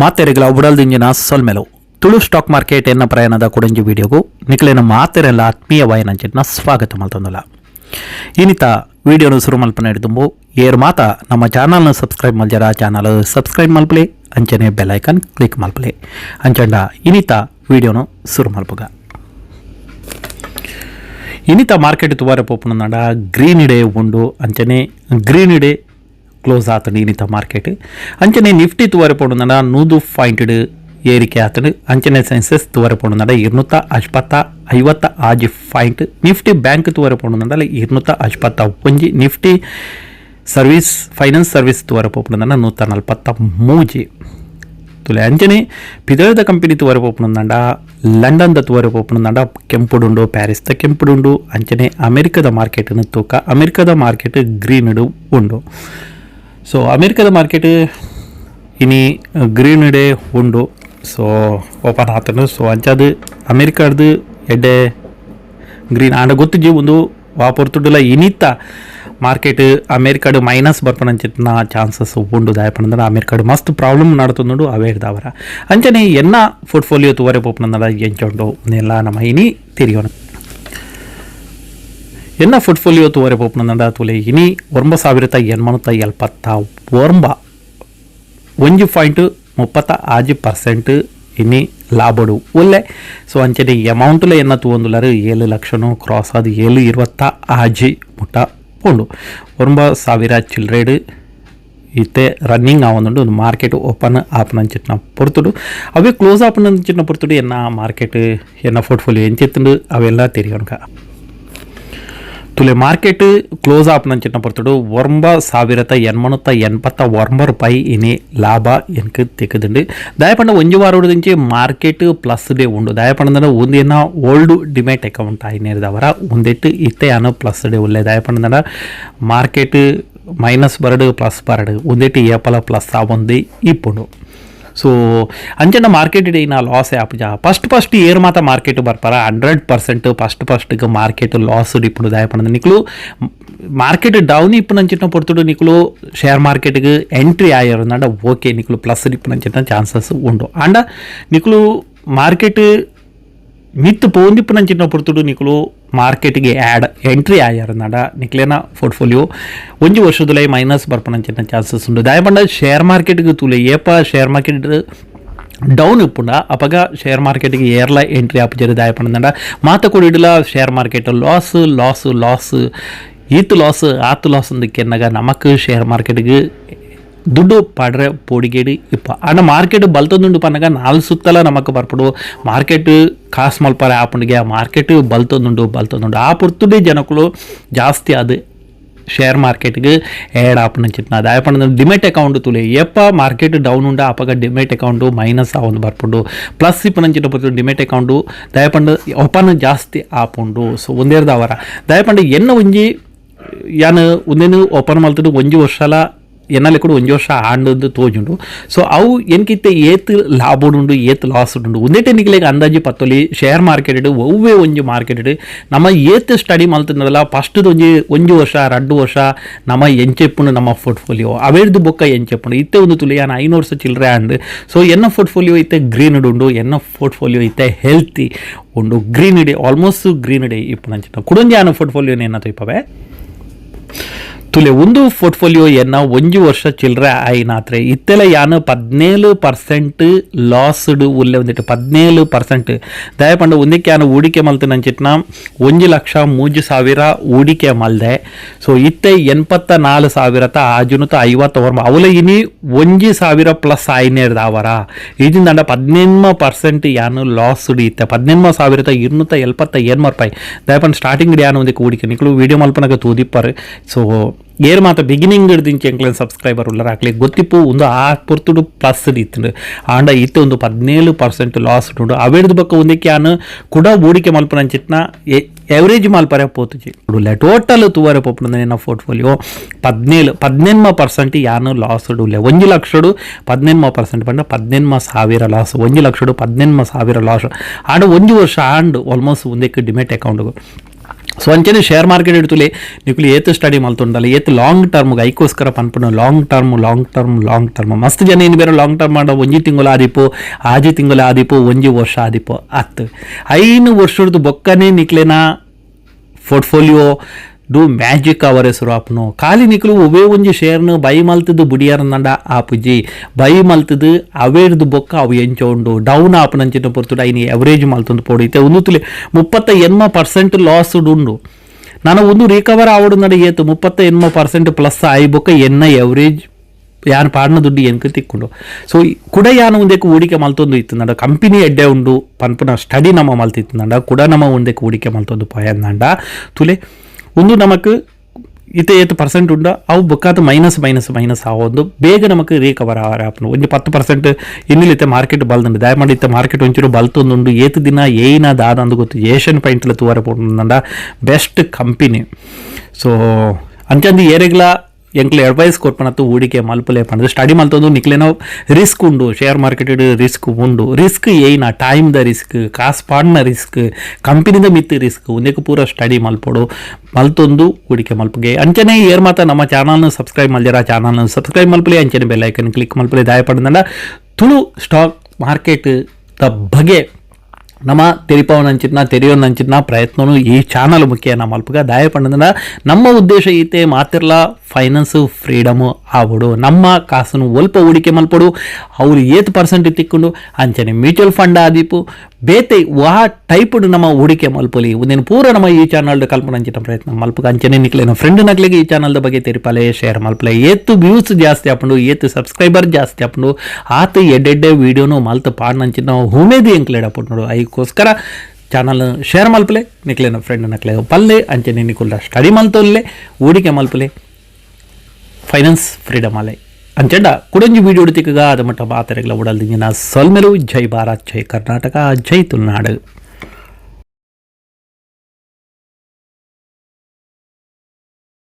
ಮಾತೆರೆಗಳ ಉಡಲ್ದಿಂಜಿನ ಸೊಲ್ಮೆಲು Tulu stock market ಎನ್ನ ಪ್ರಯಾಣದ ಕೊಡಂಜಿ ವಿಡಿಯೋಗೂ ನಿಖಲಿನ ಮಾತೆರೆಲ್ಲ ಆತ್ಮೀಯವಾಯಿನಂಚಿನ ಸ್ವಾಗತ ಮಲ್ತೊಂದುಲ್ಲ. ಇನ್ನಿತ ವಿಡಿಯೋನು ಶುರು ಮಲ್ಪನೆ ಹಿಡಿದುಂಬು ಏರು ಮಾತ ನಮ್ಮ ಚಾನಲ್ನ ಸಬ್ಸ್ಕ್ರೈಬ್ ಮಲ್ಜರ ಚಾನಲ್ ಸಬ್ಸ್ಕ್ರೈಬ್ ಮಲ್ಪಲೆ ಅಂಚನೆ ಬೆಲ್ಲೈಕನ್ ಕ್ಲಿಕ್ ಮಲ್ಪಲೆ ಅಂಚಂಡ ಇನ್ನಿತ ವಿಡಿಯೋನು ಶುರು ಮಲ್ಪುಗ. ಇನ್ನಿತ ಮಾರ್ಕೆಟ್ ತುವಾರೆ ಪೋಪುನಂಡ ಗ್ರೀನ್ ಡೇ ಉಂಡು ಅಂಚನೆ ಗ್ರೀನ್ ಡೇ ಕ್ಲೋಸ್ ಆತಂಡು ಇನ್ನಿತ ಮಾರ್ಕೆಟ್ ಅಂಚನೆ ನಿಫ್ಟಿ ತುವಾರೆ ಪೋಡುಂಡ 100 ಪಾಯಿಂಟ್ ಏರಿಕೆ ಆತಂಡು ಅಂಚನೆ ಸೆನ್ಸಸ್ ತುವಾರೆ ಪೋಡುಂಡ 250 ಪಾಯಿಂಟ್ ನಿಫ್ಟಿ ಬ್ಯಾಂಕ್ ತುವಾರೆ ಪೋಡುಂಡ 251 ನಿಫ್ಟಿ ಸರ್ವಿಸ್ ಫೈನಾನ್ಸ್ ಸರ್ವಿಸ್ ತುವಾರೆ ಪೋಪುಂಡ 143 ತುಲೆ ಅಂಚನೆ ಪಿದಳದ ಕಂಪನಿ ತುವಾರೆ ಪೋಪುಂಡ ಲಂಡನ್ದ ತುವಾರೆ ಪೋಪುಂಡ ಕೆಂಪುಡುಂಡು ಪ್ಯಾರಿಸ್ದ ಕೆಂಪುಡುಂಡು ಅಂಚನೆ ಅಮೆರಿಕದ ಮಾರ್ಕೆಟ್ನ ತೂಕ ಅಮೆರಿಕದ ಮಾರ್ಕೆಟ್ ಗ್ರೀನ್ಡು ಉಂಡು. ಸೊ ಅಮೆರಿಕದ ಮಾರ್ಕೆಟ್ ಇನಿ ಗ್ರೀನ್ ಡೇ ಉಂಡು. ಸೊ ಓಪನ್ ಆತನು ಸೊ ಅಂಚದು ಅಮೆರಿಕದ್ದು ಎಡ್ಡೆ ಗ್ರೀನ್ ಆಂಡ ಗೊತ್ತಿಜ್ಜಿ ಒಂದು ವಾಪೊರ್ತುಡುಲ ಇನಿತ್ತ ಮಾರ್ಕೆಟ್ ಅಮೆರಿಕಡು ಮೈನಸ್ ಬರ್ಪಣಂಚಿನ ಚಾನ್ಸಸ್ ಉಂಡು ದಾಯಪಣಂದ್ರೆ ಅಮೆರಿಕಡು ಮಸ್ತ್ ಪ್ರಾಬ್ಲಮ್ ನಡ್ತುಂಡು ಅವೇ ಹಿಡ್ದವರ ಅಂಚನೆ ಎನ್ನ ಪೋರ್ಟ್ಫೋಲಿಯೋ ತುವರೆ ಪೋಪಣಂದ ಎಂಚುಂಡು ಎಲ್ಲ ನಮ್ಮ ಇನಿ ತಿರಿಯೋಣ ಎನ್ನ ಪೋರ್ಟ್ಫೋಲಿಯೋ ತುವರೆ ಪೋಪಣಂದ ತುಲೆ ಇನಿ 9,870 1.35% ಇನಿ ಲಾಭಡು ಒಳ್ಳೆ. ಸೊ ಅಂಚನೆ ಅಮೌಂಟ್ಲ ಎನ್ನ ತೂಂದುಲರು 7 ಲಕ್ಷನು ಕ್ರಾಸ್ ಅದು 7.20 ಮುಟ್ಟ ಉಂಡು 9,000 ಚಿಲ್ರೆಡು ಇತ್ತೆ ರನ್ನಿಂಗ್ ಆವೊಂದುಂಡು ಒಂದು ಮಾರ್ಕೆಟ್ ಓಪನ್ ಆಪನಂಚಿನ ಪೊರ್ತುಡು ಅವೇ ಕ್ಲೋಸ್ ಆಪನಂಚಿನ ಪೊರ್ತುಡು ಎನ್ನ ಮಾರ್ಕೆಟ್ ಎನ್ನ ಪೋರ್ಟ್ಫೋಲಿಯೋ ಎಂಚಿತ್ತುಂಡು ಅವೆಲ್ಲ ತೆರಿಯೋಣ ತುಲೆ ಮಾರ್ಕೆಟ್ ಕ್ಲೋಸ್ ಆಪನಂಚಿನ ಪೊರ್ತುಡು 9,889 ರೂಪಾಯಿ ಇನಿ ಲಾಭ ಎನ್ಕ್ ತೆಕ್ಕದುಂಡು ದಯಪಂಡ ಒಂಜು ವಾರದಿಂಚಿ ಮಾರ್ಕೆಟ್ ಪ್ಲಸ್ ಡೇ ಉಂಡು ದಯಪಂಡ ಒಂದೇನ ಓಲ್ಡ್ ಡಿಮ್ಯಾಟ್ ಅಕೌಂಟ್ ಆಯ್ನೇರಿದವರ ಒಂದೆಟ್ಟು ಇತ್ತೆ ಯಾನು ಪ್ಲಸ್ ಡೇ ಉಳ್ಳೆ ದಯಪಂಡ ಮಾರ್ಕೆಟ್ ಮೈನಸ್ ಬರಡು ಪ್ಲಸ್ ಬರಡು ಒಂದೆಟ್ಟು ಏಪಲ ಪ್ಲಸ್ ಆವೊಂದು ಇಪ್ಪುಂಡು. ಸೊ ಅಂಚನ ಮಾರ್ಕೆಟ್ ಡೇ ನಾ ಲಾಸ್ ಆಪುಜ ಫಸ್ಟ್ ಏರ್ ಮಾತ ಮಾರ್ಕೆಟ್ ಬರ್ಪಾರ 100% ಫಸ್ಟ್ಗೆ ಮಾರ್ಕೆಟ್ ಲಾಸ್ ಇಪ್ಪುಡು ದಯಪಂಡ ನಿಕ್ಲು ಮಾರ್ಕೆಟ್ ಡೌನ್ ಇಪ್ಪುನಂಚಿನ ಪೊರ್ತುಡು ನಿಕ್ಲು ಶೇರ್ ಮಾರ್ಕೆಟ್ಗೆ ಎಂಟ್ರಿ ಆಯರಂದ ಓಕೆ ನಿಕ್ಲು ಪ್ಲಸ್ ಇಪ್ಪುನಂಚಿನ ಚಾನ್ಸಸ್ ಉಂಡು ಅಂಡ ನಿಕ್ಲು ಮಾರ್ಕೆಟ್ ಮಿತ್ತು ಪೋಂದಿಪ್ಪುನಂಚಿನ ಪೊರ್ತುಡು ನಿಕ್ಲು ಮಾರ್ಕೆಟ್ಗೆ ಆ್ಯಡ್ ಎಂಟ್ರಿ ಆಯರಂದ ನಿಕ್ಲೇನ ಪೋರ್ಟ್ಫೋಲಿಯೋ ಒಂಜು ವರ್ಷದಲ್ಲೇ ಮೈನಸ್ ಬರ್ಪನಂಚಿನ ಚಾನ್ಸಸ್ ಉಂಡು ದಯಪಂಡ ಶೇರ್ ಮಾರ್ಕೆಟ್ಗೆ ತೂಲೆ ಏಪ ಶೇರ್ ಮಾರ್ಕೆಟ್ ಡೌನ್ ಇಪ್ಪುಂಡ ಅಪಗ ಶೇರ್ ಮಾರ್ಕೆಟ್ಗೆ ಏರ್ಲ ಎಂಟ್ರಿ ಆಪುಜರು ದಯಪಂಡ ಮಾತ ಕೊಡಿಡಲ ಶೇರ್ ಮಾರ್ಕೆಟ್ ಲಾಸ್ ಈತು ಲಾಸ್ ಆತು ಲಾಸ್ ಅಂದಕ್ಕೆನ್ನಾಗ ನಮಕ್ ಶೇರ್ ಮಾರ್ಕೆಟ್ಗೆ ದುಡ್ಡು ಪಾಡ್ರೆ ಪೋಡಿಗೇಡಿ ಇಪ್ಪ ಅಣ್ಣ ಮಾರ್ಕೆಟ್ ಬಲ್ತೊಂದುಂಡು ಪನ್ನಗ 4 ಸುತ್ತಲ ನಮಕ್ ಬರ್ಪಡು ಮಾರ್ಕೆಟ್ ಕಾಸು ಮಲ್ಪಾರ ಆಪುಂಡಿಗೆ ಮಾರ್ಕೆಟ್ ಬಲ್ತೊಂದುಂಡು ಆ ಪೊರ್ತುಡೆ ಜನಕ್ಕಳು ಜಾಸ್ತಿ ಅದು ಶೇರ್ ಮಾರ್ಕೆಟ್ಗೆ ಆ್ಯಡ್ ಆಪುನಂಚಿನ ದಯಪಂಡ ಡಿಮೆಟ್ ಅಕೌಂಟ್ ತುಲೆ ಎಪ್ಪ ಮಾರ್ಕೆಟ್ ಡೌನ್ ಉಂಡ ಅಪಗ ಡಿಮೆಟ್ ಅಕೌಂಟು ಮೈನಸ್ ಆವೊಂದು ಬರ್ಪುಂಡು ಪ್ಲಸ್ ಇಪ್ಪನಂಚಿನ ಪೊರ್ತು ಡಿಮೆಟ್ ಅಕೌಂಟು ದಯಪಂಡ ಓಪನ್ ಜಾಸ್ತಿ ಆಪುಂಡು. ಸೊ ಒಂದೇರ್ದ ಅವರ ದಯಪಂಡ ಎನ್ನ ಒಂಜಿ ಯಾನು ಒಂದೇನು ಓಪನ್ ಮಲ್ತುಡು ಒಂಜಿ ವರ್ಷಲ ಎನ್ನಲ್ಲಿ ಕೂಡ ಒಂಜು ವರ್ಷ ಆಂಡದು ತೋಜುಂಡು. ಸೊ ಅವು ಎನ್ಕಿತ್ತೆ ಏತ್ ಲಾಭುಡುಂಡು ಏತ್ ಲಾಸ್ ಉಂಡು ಒಂದೇ ನಿಕ್ಲೆಗೆ ಅಂದಾಜಿ ಪತ್ತೊಲಿ ಶೇರ್ ಮಾರ್ಕೆಟ್ ಒವ್ವೇ ಒಂಜು ಮಾರ್ಕೆಟ್ ನಮ್ಮ ಏತ್ ಸ್ಟಡಿ ಮಲ್ತನದಲ್ಲ ಫಸ್ಟ್ದು ಒಂಜು ವರ್ಷ 2 ವರ್ಷ ನಮ್ಮ ಎಂಚೆಪ್ಪುಂಡು ನಮ್ಮ ಪೋರ್ಟ್ಫೋಲಿಯೋ ಅವೇರ್ದು ಬೊಕ್ಕ ಎಂಚೆಪ್ಪುಂಡು ಇತ್ತೆ ಒಂದು ತುಲಿ ಯಾನು 500 ವರ್ಷ ಚಿಲ್ಲರೆ ಆಂಡ್. ಸೊ ಎನ್ನ ಪೋರ್ಟ್ಫೋಲಿಯೋ ಇತ್ತೆ ಗ್ರೀನ್ ಉಂಡು ಎನ್ನ ಪೋರ್ಟ್ಫೋಲಿಯೋ ಇತ್ತೆ ಹೆಲ್ತಿ ಉಂಡು green day almost green day ಇಪ್ಪು ಕುಡಂಜಿ ಆನ ಪೋರ್ಟ್ಫೋಲಿಯೋನ ಏನಾಯ್ತು ಇಪ್ಪವೇ ತುಲೆ ಒಂದು ಪೋರ್ಟ್ಫೋಲಿಯೋ ಎನ್ನ ಒಂಜು ವರ್ಷ ಚಿಲ್ಲರೆ ಆಯ್ನಾತ್ರೆ ಇತ್ತೆಲ್ಲ ಯಾನು 17% ಲಾಸ್ಡ್ ಉಲ್ಲೆ ಒಂದಿಟ್ಟು 17% ದಯಪಂಡ ಒಂದಕ್ಕೆ ಯಾನು ಹೂಡಿಕೆ ಮಲ್ತನಂಚಿಟ್ನ 1,03,000 ಹೂಡಿಕೆ ಮಲ್ದೆ. ಸೊ ಇತ್ತೆ 84,000 ಆಜುನುತ 50 ಅವಲ ಇನಿ 1,000 ಪ್ಲಸ್ ಆಯ್ನೇರ್ದ ಅವರ ಇದರಿಂದ 18% ಯಾನು ಲಾಸ್ಡ್ ಇತ್ತೆ 18,277 ರೂಪಾಯಿ ದಯಪಂಡ ಸ್ಟಾರ್ಟಿಂಗ್ ಯಾನು ಒಂದಕ್ಕೆ ಹೂಡಿಕೆ ನಿಕ್ಲು ವಿಡಿಯೋ ಮಲ್ಪನಾಗ ತೂದಿಪ್ಪರು. ಸೊ ಏರ್ ಮಾತ ಬಿಗಿನಿಂಗ್ ಹಿಡ್ದಿಂಚೆ ಎಂಕ್ಲೇನು ಸಬ್ಸ್ಕ್ರೈಬರ್ ಉಳ್ಳರ ಹಾಕ್ಲಿ ಗೊತ್ತಿಪ್ಪು ಒಂದು ಆ ಪೊರ್ತುಡು ಪ್ಲಸ್ ಇತ್ತು ಆಂಡ ಇತ್ತು ಒಂದು 17% ಲಾಸ್ ಉಂಡು ಅವೇಡ್ದು ಬಕ್ಕ ಒಂದಕ್ಕೆ ಯಾನು ಕೂಡ ಹೂಡಿಕೆ ಮಲ್ಪನಂಚಿತ್ನ ಎವರೇಜ್ ಮಾಲ್ಪರೆ ಪೋತುಜಿ ಉಡುಲ್ಲ ಟೋಟಲ್ ತೂವರೆ ಪೋಪುನ ನನ್ನ ಪೋರ್ಟ್ಫೋಲಿಯೋ 18% ಯಾನು ಲಾಸ್ ಉಡುಲ್ಲ 1 ಲಕ್ಷಡು 18% ಪಂಡ 18,000 ಲಾಸ್ 1 ಲಕ್ಷಡು 18,000 ಲಾಸ್ ಆಂಡ 1 ವರ್ಷ ಆಂಡ್ ಆಲ್ಮೋಸ್ಟ್ ಒಂದಕ್ಕೆ ಡಿಮೆಟ್ ಅಕೌಂಟ್ ಸೊ ಅಂಚನೆ ಶೇರ್ ಮಾರ್ಕೆಟ್ ಇಡ್ತುಲೆ ನಿಕುಲು ಏತ್ ಸ್ಟಡಿ ಮಲ್ತೊಂಡಲ್ಲ ಏತ್ ಲಾಂಗ್ ಟರ್ಮ್ಗೆ ಐಕೋಸ್ಕರ ಪನ್ಪುನ ಲಾಂಗ್ ಟರ್ಮ್ ಮಸ್ತ್ ಜನ ಏನು ಬೇರೆ ಲಾಂಗ್ ಟರ್ಮ್ ಮಾಡೋ 1 ತಿಂಗಳು ಆದಿಪ್ಪು 6 ತಿಂಗಳು ಆದಿಪ್ಪು 1 ವರ್ಷ ಆದಿಪ್ಪು ಅತ್ತು 5 ವರ್ಷದ ಬೊಕ್ಕನೆ ನಿಕ್ಲೆನ ಪೋರ್ಟ್ಫೋಲಿಯೋ ಡು ಮ್ಯಾಜಿಕ್ ಅವರ್ ಹೆಸರು ಆಪ್ನು ಖಾಲಿ ನಿಕ್ಲು ಒವೇ ಒಂಜಿ ಶೇರ್ನು ಬೈ ಮಲ್ತದ್ದು ಬುಡಿಯಾರಂದಂಡ ಆಪುಜಿ ಬೈ ಮಲ್ತದ್ದು ಅವೇರ್ದು ಬೊಕ್ಕ ಅವು ಎಂಚ ಉಂಡು ಡೌನ್ ಆಪನಂಚಿನ ಪೊರ್ತುಡು ಐನಿ ಎವರೇಜ್ ಮಲ್ತೊಂದು ಪೋಡಿತೆ ಒಂದು ತುಲೆ 38% ಲಾಸ್ ಉಂಡು ನಾನು ಒಂದು ರಿಕವರ್ ಆವಡು ನಡ ಏತು 38% ಪ್ಲಸ್ ಆಯಿ ಬೊಕ್ಕ ಎನ್ನ ಎವರೇಜ್ ಯಾನು ಪಾಡ್ನ ದುಡ್ಡು ಎನ್ಕ ತಿಕ್ಕೊಂಡು ಸೊ ಕೂಡ ಯಾನು ಒಂದಕ್ಕೆ ಹೂಡಿಕೆ ಮಲ್ತೊಂದು ಇತ್ತು ನಂಡ ಕಂಪನಿ ಎಡ್ಡೆ ಉಂಡು ಪನ್ಪುನ ಸ್ಟಡಿ ನಮ್ಮ ಮಲ್ತಿತ್ತು ನಂಡ ಕೂಡ ನಮ್ಮ ಒಂದಕ್ಕೆ ಹೂಡಿಕೆ ಮಲ್ತೊಂದು ಪಯಂದಂಡ ತುಲೆ ಒಂದು ನಮಕ್ ಇತ್ತೆ 8% ಉಂಡ ಅವು ಬೊಕ್ಕಾತ ಮೈನಸ್ ಆವೊಂದು ಬೇಗ ನಮಕ್ ರಿಕವರ್ ಆವರಾಪನು ಒಂಜಿ 10% ಇನ್ನಿಲಿತ್ತೆ ಮಾರ್ಕೆಟ್ ಬಲ್ದಂಡು ದಯಮಾಡಿ ಇತ್ತೆ ಮಾರ್ಕೆಟ್ ಒಂಚೂರು ಬಲ್ತೊಂದುಂಡು ಏತು ದಿನ ಏನ ದಾದ ಅಂದು ಗೊತ್ತು ಏಷ್ಯನ್ ಪೈಂಟ್ಲ ತೂವರೆ ಪೋಂಡ ಬೆಸ್ಟ್ ಕಂಪನಿ ಸೊ ಅಂಚಂದು ಏರೆಗ್ಲ ಎಂಕ್ಲೆ ಅಡ್ವೈಸ್ ಕೊಟ್ಪನತ್ತು ಹೂಡಿಕೆ ಮಲ್ಪಲೆ ಪಂಡ ಸ್ಟಡಿ ಮಲ್ತೊಂದು ನಿಕ್ಲೆನೋ ರಿಸ್ಕ್ ಉಂಡು ಶೇರ್ ಮಾರ್ಕೆಟ್ ರಿಸ್ಕ್ ಉಂಡು ರಿಸ್ಕ್ ಏನ ಟೈಮ್ದ ರಿಸ್ಕ್ ಕಾಸು ಪಾಡ್ನ ರಿಸ್ಕ್ ಕಂಪನಿದ ಮಿತ್ತು ರಿಸ್ಕ್ ಒಂದಕ್ಕೆ ಪೂರ ಸ್ಟಡಿ ಮಲ್ಪೋಡು ಮಲ್ತೊಂದು ಹೂಡಿಕೆ ಮಲ್ಪಗೆ ಅಂಚನೆ ಏರ್ ಮಾತ ನಮ್ಮ ಚಾನಲ್ನ ಸಬ್ಸ್ಕ್ರೈಬ್ ಮಲ್ಜರ ಚಾನಲ್ನ ಸಬ್ಸ್ಕ್ರೈಬ್ ಮಲ್ಪಲೆ ಅಂಚನೆ ಬೆಲ್ ಐಕನ್ ಕ್ಲಿಕ್ ಮಲ್ಪಲೆ ದಾಯ ಪಡೆದಂಡ ತುಳು ಸ್ಟಾಕ್ ಮಾರ್ಕೆಟ್ ದ ಬಗೆ ನಮ್ಮ ತೆರೆಯೋನಂಚಿನ ಪ್ರಯತ್ನವೂ ಈ ಚಾನಲ್ ಮುಖ್ಯ ನಮ್ಮ ಅಲ್ಪಗ ದಾಯ ಪಂಡದ ನಮ್ಮ ಉದ್ದೇಶ ಈತೆ ಮಾತಿರ್ಲ ಫೈನಾನ್ಸು ಫ್ರೀಡಮು ಆವಡು ನಮ್ಮ ಕಾಸನ್ನು ಒಲ್ಪ ಹೂಡಿಕೆ ಮಲ್ಪಡು ಅವ್ರು 8% ತಿಕ್ಕೊಂಡು ಅಂಚನೆ ಮ್ಯೂಚುವಲ್ ಫಂಡ್ ಆದಿಪ್ಪು ಬೇತೆ ವಾ ಟೈಪ್ಡ್ ನಮ್ಮ ಹೂಡಿಕೆ ಮಲ್ಪಲಿ ಒಂದೇನು ಪೂರ ನಮ್ಮ ಈ ಚಾನಲ್ದ ಕಲ್ಪನೆ ಅಂಚಿನ ಪ್ರಯತ್ನ ಮಲ್ಪಗ ಅಂಚನೆ ನಿಕ್ಲೇನ ಫ್ರೆಂಡ್ ನಕ್ಲಿಗೆ ಈ ಚಾನಲ್ದ ಬಗ್ಗೆ ತೆರಿಪಾಲೆ ಶೇರ್ ಮಲ್ಪಲೆ ಏತು ವ್ಯೂಸ್ ಜಾಸ್ತಿ ಹಾಕೊಂಡು ಏತು ಸಬ್ಸ್ಕ್ರೈಬರ್ ಜಾಸ್ತಿ ಹಾಕೊಂಡು ಆತ ಎಡ್ಡೆಡ್ಡೆ ವೀಡಿಯೋನು ಮಲ್ತು ಪಾಡ್ನಂಚಿನ ಹುಮೇದಿ ಎಂಕ್ಲೇಡ್ ಹಾಕೊಂಡು ನೋಡು ಐಕೋಸ್ಕರ ಚಾನಲ್ ಶೇರ್ ಮಲ್ಪಲೆ ನಿಕ್ಲೇನ ಫ್ರೆಂಡ್ ನಕ್ಲೆ ಪಲ್ಲೆ ಅಂಚನೆ ನಿಕುಲ್ದ ಸ್ಟಡಿ ಮಲ್ತೊಲ್ಲೆ ಹೂಡಿಕೆ ಮಲ್ಪಲೆ ಫೈನಾನ್ಸ್ ಫ್ರೀಡಮ್ ಅಲೆ ಅಂಚಂಡ ಕುಡಂಜಿ ವೀಡಿಯೋ ಹುಡುತಿಗ ಅದ ಮಟ್ಟ ಬಾತರೆಗಳ ಉಡಲ್ದಿಂಜಿನ ಸೊಲ್ಮೆಲು ಜೈ ಭಾರತ್ ಜೈ ಕರ್ನಾಟಕ ಜೈ ತುಳುನಾಡು.